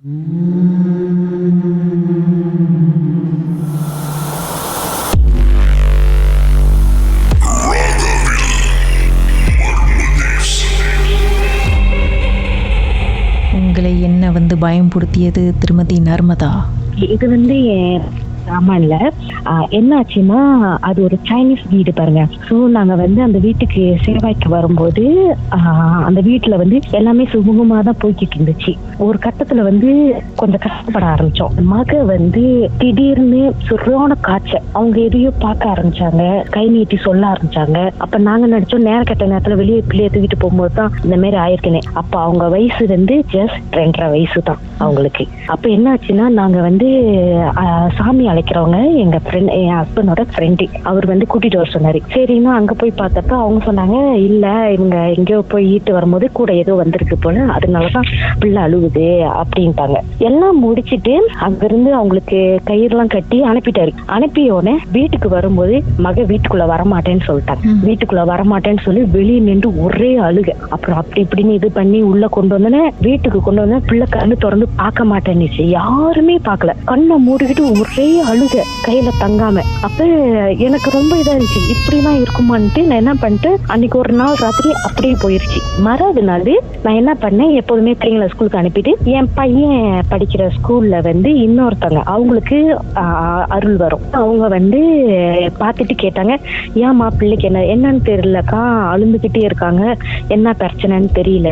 உங்களை என்ன பயம்படுத்தியது திருமதி நர்மதா? இது ஆமா இல்ல என்ன ஆச்சுன்னா, அது ஒரு சைனீஸ் வீடு பாருங்க. ஸோ நாங்க அந்த வீட்டுக்கு சேவைக்கு வரும்போது அந்த வீட்டுல எல்லாமே சுமூகமா தான் போய்கிட்டு இருந்துச்சு. ஒரு கட்டத்துல கொஞ்சம் கஷ்டப்பட ஆரம்பிச்சோம். மக திடீர்னு சுரோன காய்ச்சல், அவங்க எதையோ பார்க்க ஆரம்பிச்சாங்க, கை நீட்டி சொல்ல ஆரம்பிச்சாங்க. அப்ப நாங்க நினைச்சோம் நேர கட்ட நேரத்துல வெளியே பிள்ளைய தூக்கிட்டு போகும்போது தான் இந்த மாதிரி ஆயிருக்குன்னு. அப்ப அவங்க வயசு ஜஸ்ட் 2.5 வயசு தான் அவங்களுக்கு. அப்ப என்ன ஆச்சுன்னா, நாங்க சாமி அழைக்கிறவங்க எங்க ஃப்ரெண்ட், என் ஹஸ்பண்டோட ஃப்ரெண்டு, அவர் கூட்டிட்டு வர சொன்னாரு. சரின்னா அங்க போய் பார்த்தப்ப அவங்க சொன்னாங்க, இல்ல இவங்க எங்கேயோ போய் ஈட்டு வரும்போது கூட ஏதோ வந்திருக்கு போல, அதனாலதான் பிள்ளை அழுகுது அப்படின்ட்டாங்க. எல்லாம் முடிச்சிட்டு அங்கிருந்து அவங்களுக்கு கயிறுலாம் கட்டி அனுப்பிட்டாரு. அனுப்பியோடனே வீட்டுக்கு வரும்போது மக வீட்டுக்குள்ள வரமாட்டேன்னு சொல்லிட்டாங்க. வீட்டுக்குள்ள வரமாட்டேன்னு சொல்லி வெளியே நின்று ஒரே அழுக. அப்புறம் அப்படி இப்படின்னு இது பண்ணி உள்ள கொண்டு வந்தோன்னே, வீட்டுக்கு கொண்டு வந்தா பிள்ளை கண்ணு திறந்து பார்க்க மாட்டேன்னுச்சு. யாருமே பார்க்கல, கண்ணை மூடிக்கிட்டு ஒரே அழுக, கையில தங்காம. அப்ப எனக்கு ரொம்ப இதா இருந்துச்சு, இப்படிலாம் இருக்குமான்ட்டு நான் என்ன பண்ணிட்டேன், அன்னைக்கு ஒரு நாள் ராத்திரி அப்படியே போயிருச்சு. மறாவது நாள் நான் என்ன பண்ணேன், எப்போதுமே பிள்ளைங்களை ஸ்கூலுக்கு அனுப்பிட்டு என் பையன் படிக்கிற ஸ்கூல்ல இன்னொருத்தவங்க அவங்களுக்கு அருள் வரும், அவங்க பார்த்துட்டு கேட்டாங்க, ஏமா பிள்ளைக்கு என்னன்னு தெரியலக்கா, அழுந்துகிட்டே இருக்காங்க, என்ன பிரச்சனைன்னு தெரியல.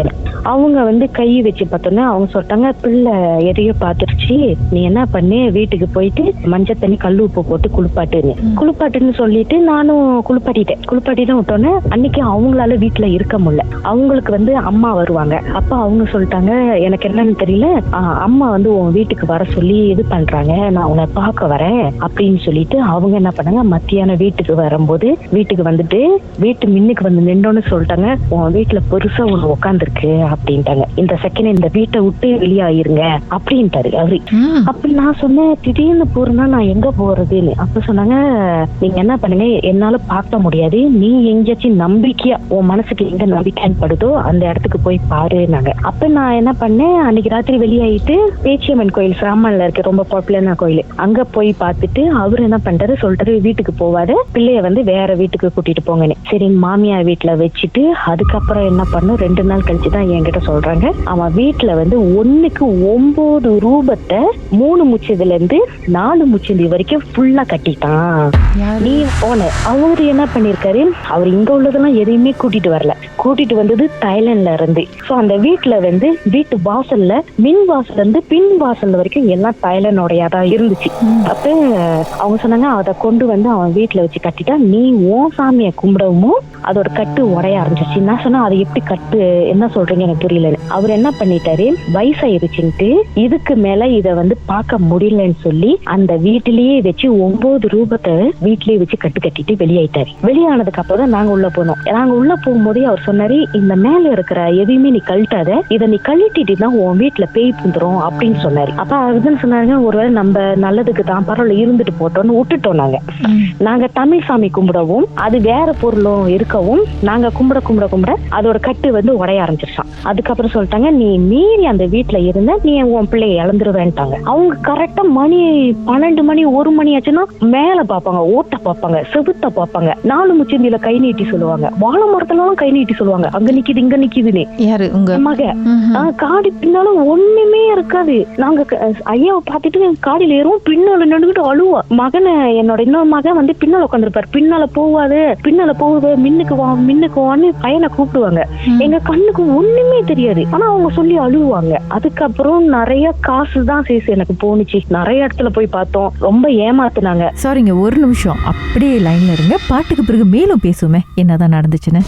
அவங்க கை வச்சு பார்த்தோன்னா அவங்க சொல்லிட்டாங்க, பிள்ளை எதையோ பார்த்துருச்சு, நீ என்ன பண்ணு, வீட்டுக்கு போயிட்டு மஞ்சள் தண்ணி கல் உப்பு போட்டு குளிப்பாட்டுன்னு சொல்லிட்டு நானும் குளிப்பாட்டிட்டு விட்டோன்னே, அன்னைக்கு அவங்களால வீட்டுல இருக்க முடியல. அவங்களுக்கு அம்மா வருவாங்க. அப்ப அவங்க சொல்லிட்டாங்க, எனக்கு என்னன்னு தெரியல, அம்மா உன் வீட்டுக்கு வர சொல்லி இது பண்றாங்க, நான் உன்னை பார்க்க வரேன் அப்படின்னு சொல்லிட்டு அவங்க என்ன பண்ணாங்க, மத்தியானம் வீட்டுக்கு வரும்போது வீட்டுக்கு வீட்டு மின்னுக்கு நின்றோன்னு சொல்லிட்டாங்க, உன் வீட்டுல பெருசா ஒண்ணு உட்காந்துருக்கு அப்படின்ட்டாங்க. இந்த செகண்ட் இந்த வீட்டை விட்டு வெளியாயிருங்க அப்படின்ட்டாரு அவரு. அப்ப நான் சொன்னேன், திடீர்னு போறேன்னா நான் எங்க போறதுன்னு. அப்ப சொன்னாங்க, நீங்க என்ன பண்ணுங்க, என்னால பார்க்க முடியாது, நீ எங்கேயாச்சும் நம்பிக்கையா உன் மனசுக்கு எங்க நம்பிக்கைன்னு படுதோ அந்த இடத்துக்கு போய் பாருனாங்க. அப்ப நான் என்ன பண்ணேன், அன்னைக்கு ராத்திரி வெளியாயிட்டு பேச்சியம்மன் கோயில் சாமான்ல இருக்கு, ரொம்ப பாப்புலரான கோயில், அங்க போய் பார்த்துட்டு அவரு என்ன பண்றாரு, சொல்றாரு வீட்டுக்கு போவாரு, பிள்ளைய வேற வீட்டுக்கு கூட்டிட்டு போங்கன்னு. சரி மாமியார் வீட்டுல வச்சுட்டு அதுக்கப்புறம் என்ன பண்ணும், 2 நாள் கழிச்சுதான் என்கிட்ட சொல்றாங்க, அவன் வீட்டுல 1க்கு 9 ரூபத்தை 3 முச்சதுல இருந்து 4 முச்சந்தி வரைக்கும் ஃபுல்லா கட்டிட்டான். நீ போன அவரு என்ன பண்ணிருக்காரு, அவர் இங்க உள்ளதெல்லாம் எதையுமே கூட்டிட்டு வரல, கூட்டிட்டு வந்தது தாய்லாந்துல இருந்து. சோ அந்த வீட்டுல வீட்டு வாசல்ல மின் வாசல்ல இருந்து பின் வாசல் வரைக்கும் எல்லாம் தாய்லாந்தோடையாதான் இருந்துச்சு. அப்ப அவங்க சொன்னாங்க, அதை கொண்டு அவன் வீட்டுல வச்சு கட்டிட்டா, நீ உன் சாமியை கும்பிடவும் அதோட கட்டு உடைய ஆரம்பிச்சிச்சு. நான் சொன்னா, அதை எப்படி கட்டு, என்ன சொல்றீங்க எனக்கு புரியல. அவர் என்ன பண்ணிட்டாரு, வயசாயிருச்சுன்ட்டு இதுக்கு மேல இத பார்க்க முடியலன்னு சொல்லி அந்த வீட்டிலேயே வச்சு 9 ரூபத்தை வீட்டிலேயே வச்சு கட்டிட்டு வெளியாயிட்டாரு. வெளியானதுக்கு அப்புறம் தான் நாங்க உள்ள போனோம். நாங்க உள்ள போகும்போதே அவர் சொன்னாரு, இந்த மேல இருக்கிற எதையுமே நீ கழட்டாத, இதை நீ கழட்டிட்டு தான் உன் வீட்டுல பேய் புந்துரும் அப்படின்னு சொன்னாரு. அப்ப அதுன்னு சொன்னாங்க, ஒருவேளை நம்ம நல்லதுக்கு தான், பரவாயில்ல இருந்துட்டு போட்டோம்னு விட்டுட்டோம். நாங்க தமிழ் சாமி கும்பிடவும் அது வேற பொருளும் இருக்கவும் நாங்க கும்பிட அதோட கட்டு உடைய ஆரம்பிச்சிருச்சான். அதுக்கப்புறம் சொல்லிட்டாங்க, நீ மீறி அந்த வீட்டுல இருந்த நீ உன் பிள்ளைய இழந்துருவேன்ட்டாங்க. அவங்க கரெக்டா மணி 12 மணி 1 மணி ஆச்சுன்னா மேல பாப்பாங்க, ஓட்ட பாப்பாங்க, செவுத்த பாப்பாங்க, 4 முச்சந்தியில கை நீட்டி சொல்லுவாங்க, வாழை மரத்துல கை நீட்டி சொல்லுவாங்க, அங்க நிக்குது இங்க நிக்குதுன்னு. யாரு உங்க மக? காடி பின்னாலும் ஒண்ணுமே இருக்காது. நாங்க ஐயாவை பார்த்துட்டு காடியில ஏறும், பின்னால நின்றுகிட்டு அழுவா. மகனை என்னோட இன்னொரு மகன் பின்னால உட்காந்துருப்பாரு, பின்னால போகுது மின்னுக்கு வான்னு பையனை கூப்பிடுவாங்க. எங்க கண்ணுக்கு ஒண்ணுமே தெரியாது, ஆனா அவங்க சொல்லி அழுவாங்க. அதுக்கப்புறம் நிறைய காசு தான் சேஸ் எனக்கு போனுச்சு. நிறைய இடத்துல போய் பார்த்தோம், ரொம்ப ஏமாத்துனாங்க. சாரிங்க, ஒரு நிமிஷம் அப்படியே லைன்ல இருங்க, பாட்டுக்கு பிறகு மேலும் பேசுவோமே என்னதான் நடந்துச்சுன்னு.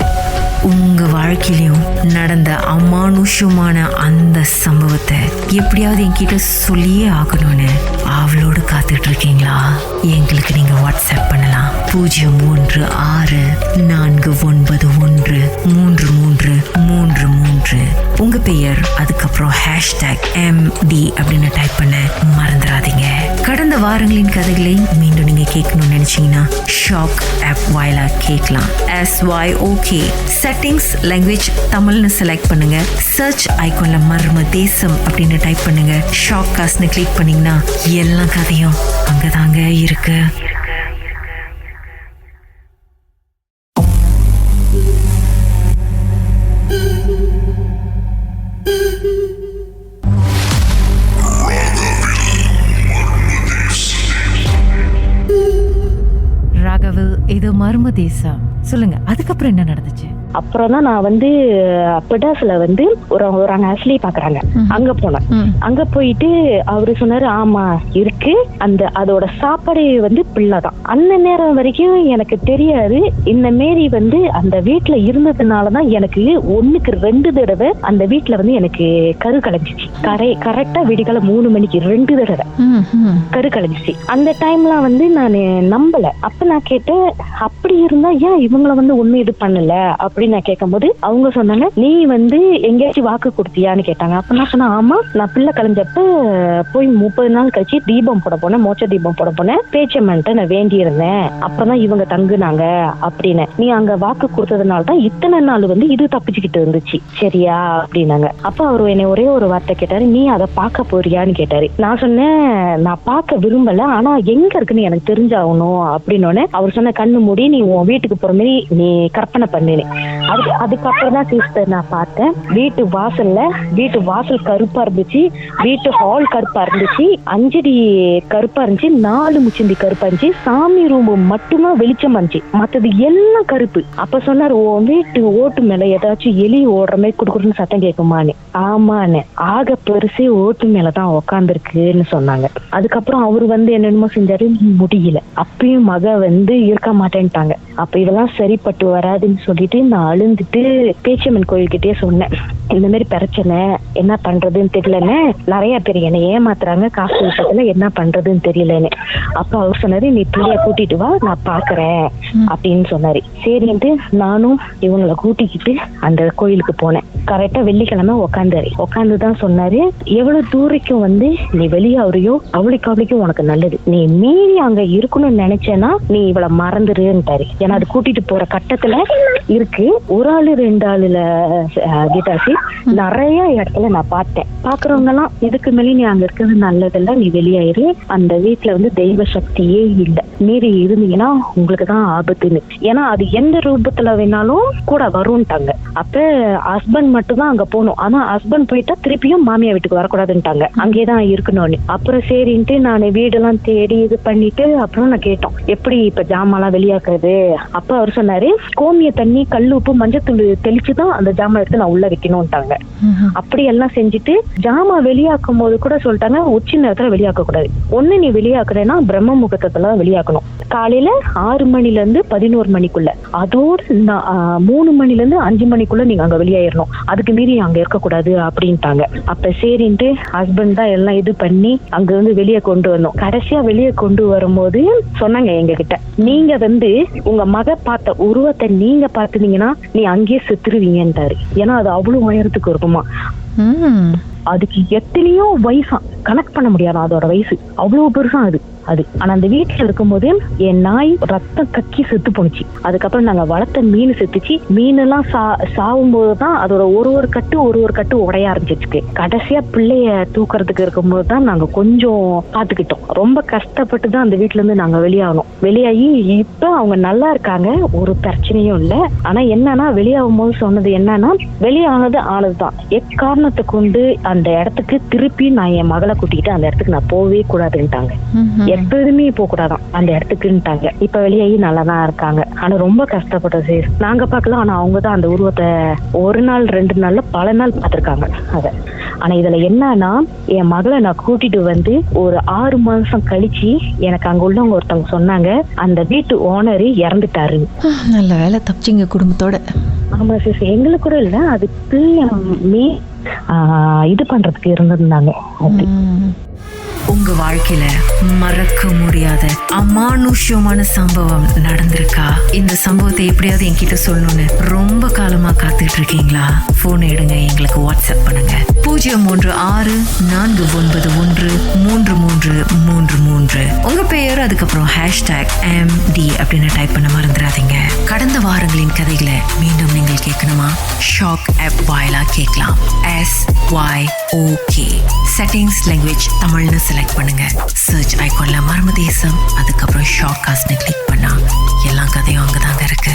உங்க வாழ்க்கையிலும் நடந்த அமானுஷமான அந்த சம்பவத்தை எப்படியாவது என்கிட்ட சொல்லியே ஆகணும்னு அவளோடு காத்துட்டு இருக்கீங்களா? எங்களுக்கு நீங்க வாட்ஸ்அப் பண்ணலாம் 03491333333. உங்க பெயர், அதுக்கப்புறம் #MD அப்படின்னு டைப் பண்ண மறந்துடாதீங்க. கடந்த வாரங்களின் கதைகளை மீண்டும் நீங்க கேட்கணும்னு நினைச்சீங்கன்னா ஷாக் ஆப் வாயிலா கேட்கலாம். SYOK செட்டிங்ஸ் லாங்குவேஜ் தமிழ்னு செலக்ட் பண்ணுங்க. சர்ச் ஐகான்ல மர்ம தேசம் அப்படின்னு டைப் பண்ணுங்க. ஷாக் காஸ்ட்னு கிளிக் பண்ணீங்கன்னா எல்லா கதையும் அங்கதாங்க இருக்கு. ராகவில் இது மர்ம தேசம். சொல்லுங்க, அதுக்கப்புறம் என்ன நடந்துச்சு? அப்புறம் தான் நான் வந்து பிடாஸ்ல வந்து ஒரு ஆஸ்லி பாக்குறாங்க. அங்க போனேன். அங்க போயிட்டு அவரு சொன்னாரு, ஆமா இருக்கு, அதோட சாப்பாடு வந்து பிள்ளைதான். அந்த நேரம் வரைக்கும் எனக்கு தெரியாது இந்த மாரி வந்து அந்த வீட்டுல இருந்ததுனாலதான் எனக்கு 1க்கு 2 தடவை அந்த வீட்டுல வந்து எனக்கு கரு கலைஞ்சிச்சு. கரெக்டா விடிகால 3 மணிக்கு 2 தடவை கரு கலைஞ்சிச்சு. அந்த டைம்லாம் வந்து நான் நம்பல. அப்ப நான் கேட்டேன், அப்படி இருந்தா ஏன் இவங்களை வந்து ஒண்ணு இது பண்ணல அப்படின்னு நான் கேட்கும் போது அவங்க சொன்னாங்க, நீ வந்து எங்கேயாச்சும் வாக்கு கொடுத்தியான்னு கேட்டாங்க. அப்ப நான் சொன்னேன், ஆமா நான் பிள்ளை கலைஞ்சப்ப போய் 30 நாள் கழிச்சு தீபம் போட போனேன், மோட்ச தீபம் போட போனேன், பேச்சம்மன்ட்ட நான் வேண்டி இருந்தேன், அப்பதான் இவங்க தங்குனாங்க அப்படின்னு. நீ அங்க வாக்கு கொடுத்ததுனாலதான் இத்தனை நாள் வந்து இது தப்பிச்சுக்கிட்டு இருந்துச்சு, சரியா அப்படின்னாங்க. அப்ப அவரு என்னை ஒரே ஒரு வார்த்தை கேட்டாரு, நீ அதை பார்க்க போறியான்னு கேட்டாரு. நான் சொன்னேன், நான் பார்க்க விரும்பல, ஆனா எங்க இருக்குன்னு எனக்கு தெரிஞ்சாகணும் அப்படின்னு. அவர் சொன்ன, கண்ணு மூடி நீ உன் வீட்டுக்கு போற மாதிரி நீ கற்பனை பண்ணு. அதுக்கப்புறம் தான் சிஸ்டர் நான் பார்த்தேன், வீட்டு வாசல் கருப்பா இருந்துச்சு, வீட்டு ஹால் கருப்பா இருந்துச்சு, 5 அடி கருப்பா இருந்துச்சு, 4 முச்சந்தி கருப்பா இருந்துச்சு, சாமி ரூம் மட்டும்தான் வெளிச்சமா இருந்துச்சு, மத்தது எல்லாம் கருப்பு. அப்ப சொன்னாரு, உன் வீட்டு ஓட்டு மேல ஏதாச்சும் எலி ஓடுற மாதிரி குடுக்குறன்னு சத்தம் கேட்குமான்னு. ஆமான்னு, ஆக பெருசே ஓட்டு மேலதான் உக்காந்துருக்குன்னு சொன்னாங்க. அதுக்கப்புறம் அவரு வந்து என்னென்னமோ செஞ்சாரு, முடியல. அப்பயும் மக வந்து இருக்க மாட்டேன்ட்டாங்க. அப்ப இதெல்லாம் சரிப்பட்டு வராதுன்னு சொல்லிட்டு நான் அழுந்துட்டு பேச்சியம்மன் கோயில்கிட்டயே சொன்னேன், இந்த மாதிரி பிரச்சனை, என்ன பண்றதுன்னு தெரியலன்னு, நிறைய பேர் என்னை ஏமாத்துறாங்க காசு விஷயத்துல, என்ன பண்றதுன்னு தெரியலன்னு. அப்ப அவர் சொன்னாரு, நீ பிள்ளைய கூட்டிட்டு வா, நான் பாக்குறேன் அப்படின்னு சொன்னாரு. சரின்ட்டு நானும் இவங்களை கூட்டிக்கிட்டு அந்த கோயிலுக்கு போனேன். கரெக்டா வெள்ளிக்கிழமை உட்காந்துதான் சொன்னாரு, எவ்வளவு தூரைக்கும் வந்து நீ வெளியாவறியோ அவளுக்கும் உனக்கு நல்லது, நீ மீறி அங்க இருக்கணும்னு நினைச்சேன்னா நீ இவளை மறந்துருன்ட்டாரு. ஏன்னா அது கூட்டிட்டு போற கட்டத்துல இருக்கு. ஒரு ஆளு 2 ஆளுல கீதாசி நிறைய இடத்துல நான் பார்த்தேன். பாக்குறவங்க எல்லாம், இதுக்கு மேலே நீ அங்க இருக்கிறது நல்லதில்ல, நீ வெளியாயிரு, அந்த வீட்டுல வந்து தெய்வ சக்தியே இல்ல, மீறி இருந்தீங்கன்னா உங்களுக்கு தான் ஆபத்துன்னு. ஏன்னா அது எந்த ரூபத்துல வேணாலும் கூட வரும்ட்டாங்க. அப்ப ஹஸ்பண்ட் மட்டும் தான் அங்க போகணும், ஆனா ஹஸ்பண்ட் போயிட்டா திருப்பியும் மாமியா வீட்டுக்கு வரக்கூடாதுன்ட்டாங்க, அங்கேதான் இருக்கணும்னு. அப்புறம் சரின்ட்டு நான் வீடெல்லாம் தேடி இது பண்ணிட்டு அப்புறம் நான் கேட்டோம், எப்படி இப்ப ஜாமான்லாம் வெளியாக்குறது? அப்ப அவர் சொன்னாரு, கோமிய தண்ணி, கல் உப்பு, மஞ்சத்தூள் தெளிச்சுதான் அந்த ஜாமான் எடுத்து நான் உள்ள வைக்கணும்ட்டாங்க. அப்படி எல்லாம் செஞ்சுட்டு ஜாமா வெளியாக்கும் போது கூட சொல்லிட்டாங்க, உச்சி நேரத்துல வெளியாக்க கூடாது, ஒண்ணு நீ வெளியாக்குறேன்னா பிரம்ம முகூர்த்தத்துல வெளியாக்கணும், காலையில 6 மணில இருந்து 11 மணிக்குள்ள, அதோட 3 மணில இருந்து 5 மணிக்குள்ள நீங்க அங்க வெளியாயிரணும், அதுக்கு மீறி அங்க இருக்கக்கூடாது அப்படின்ட்டாங்க. அப்ப சரின்ட்டு ஹஸ்பண்ட் தான் எல்லாம் இது பண்ணி அங்க இருந்து வெளியே கொண்டு வந்தோம். கடைசியா வெளியே கொண்டு வரும்போது சொன்னாங்க எங்க கிட்ட, நீங்க வந்து உங்க மக பார்த்த உருவத்தை நீங்க பாத்துனீங்கன்னா நீ அங்கேயே செத்துருவீங்கன்றாரு. ஏன்னா அது அவ்வளவு உயரத்துக்கு இருக்குமா, அதுக்கு எத்தனையோ வயசா கனெக்ட் பண்ண முடியாது, அதோட வயசு அவ்வளவு பெருசா அது. ஆனா அந்த வீட்டுல இருக்கும்போது என் நாய் ரத்தம் கக்கி செத்து போனுச்சு. அதுக்கப்புறம் நாங்க வளர்த்த மீன் செத்துச்சு. மீனெல்லாம் சாவும் போதுதான் அதோட ஒரு கட்டு உடைய ஆரம்பிச்சிருக்கு. கடைசியா பிள்ளைய தூக்குறதுக்கு இருக்கும்போது தான் நாங்க கொஞ்சம் பாத்துக்கிட்டோம். ரொம்ப கஷ்டப்பட்டு தான் அந்த வீட்டுல இருந்து நாங்க வெளியாகணும். வெளியாகி இப்ப அவங்க நல்லா இருக்காங்க, ஒரு பிரச்சனையும் இல்ல. ஆனா என்னன்னா வெளியாகும் போது சொன்னது என்னன்னா, ஆனதுதான் எக்காரணத்தை கொண்டு அந்த இடத்துக்கு திருப்பி நான் என் மகளை கூட்டிக்கிட்டு அந்த இடத்துக்கு நான் போவே கூடாதுன்ட்டாங்க. எப்போதுமே போக கூடாதான் அந்த இடத்துக்குன்ட்டாங்க. இப்ப வெளியாகி நல்லாதான் இருக்காங்க. ஆனா ரொம்ப கஷ்டப்பட்டது நாங்க பாக்கலாம். ஆனா அவங்கதான் அந்த உருவத்தை 1 நாள் 2 நாள்ல பல நாள் பாத்திருக்காங்க அத. ஆனா இதுல என்னன்னா, என் மகளை நான் கூட்டிட்டு வந்து ஒரு 6 மாசம் கழிச்சு எனக்கு அங்க உள்ளவங்க ஒருத்தவங்க சொன்னாங்க, அந்த வீட்டு ஓனரு இறந்துட்டாரு. நல்ல வேலை தப்பிச்சிங்க குடும்பத்தோட. ஆமா சிஸ், எங்களுக்கு கூட இல்ல, அது பிள்ளைமே இது பண்றதுக்கு இருந்திருந்தாங்க. உங்க வாழ்க்கையில மறக்க முடியாத அமானுஷ்யமான சம்பவம் நடந்திருக்கா? இந்த சம்பவத்தை எப்படியாவது என்கிட்ட சொல்லணும்னு ரொம்ப காலமா காத்துட்டு இருக்கீங்களா? போன் எடுங்க, எங்களுக்கு வாட்ஸ்அப் பண்ணுங்க. 0364913333. உங்க பெயர் அதுக்கப்புறம் #MD அப்படின்னு டைப் பண்ண மறந்துடாதீங்க. கடந்த வாரங்களின் கதைகளை மீண்டும் நீங்கள் கேட்கணுமா? ஷாக் ஆப் வாயிலா கேட்கலாம். SYOK செட்டிங்ஸ் லாங்குவேஜ் தமிழ்னு செலக்ட் பண்ணுங்க. சர்ச் ஐகான்ல மர்ம தேசம், அதுக்கப்புறம் ஷாக் காஸ்ட்னு கிளிக் பண்ணா எல்லா கதையும் அங்கதாங்க இருக்கு.